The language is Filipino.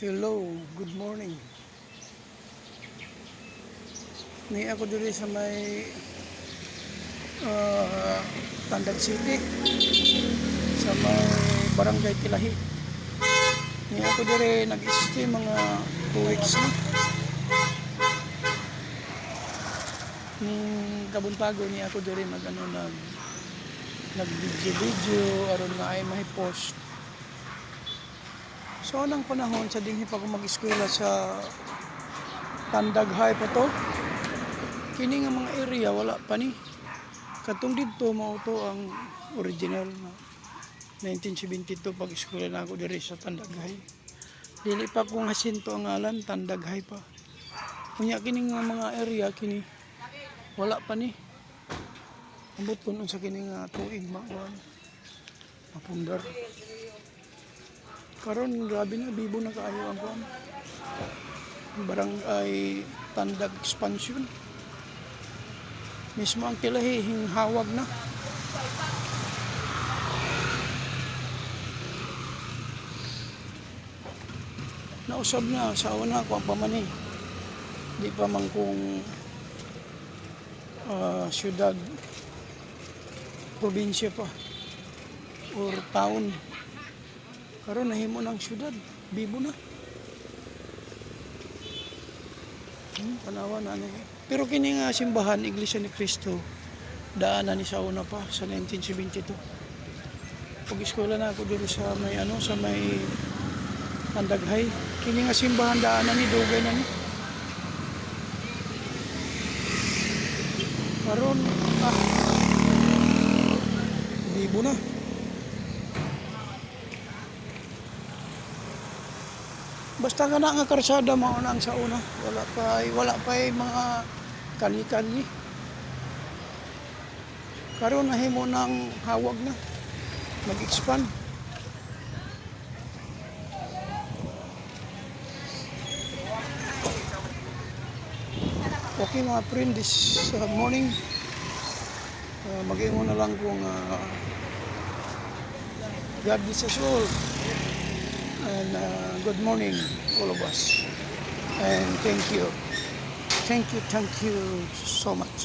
Hello, good morning. Ni ako diri sa may uh, Tandag City, sa may Barangay Tilahi. Ni ako diri nag-stay mga 2 weeks na. Ning kabuntago ni ako diri nag-video aron na ay mahi-post. So anang panahon sa dinhi pa ko mag-eskwela sa Tandag High pa to. Kini nga mga area wala pa ni. Katong dito mao to ang original na 1972 pag eskwela na ako diri sa Tandag High. Dili pa kong hasinto ang ngalan, Tandag High pa. Kunya kini nga mga area kini wala pa ni. Ambot kun unsa kini nga tuig mapundar. Karon grabe na bibo na kaayo ang kuan. Barangay Tandag Expansion. Mismo ang Tilahi hinghawag na. Nausab na sa una ko ang pamani. Di pa man kung syudad, probinsya pa or town. Karon nahimo ng syudad, bibo na. Panawa na ni. Pero kini nga simbahan, Iglesia ni Cristo, daanan ni sa una pa sa 1972. Pag-eskwela na ako dito sa may sa may Tandag High. Kini nga simbahan daanan ni dugay na ni. Karon bibo na. Basta nga na nga karsada mao na ang sa una. Wala pa mga kali-kali. Karon nahimo nang hawag na. Mag-expand. Okay mga friend, this morning mag-iingon na lang kung God bless us all. And good morning all of us, and thank you so much.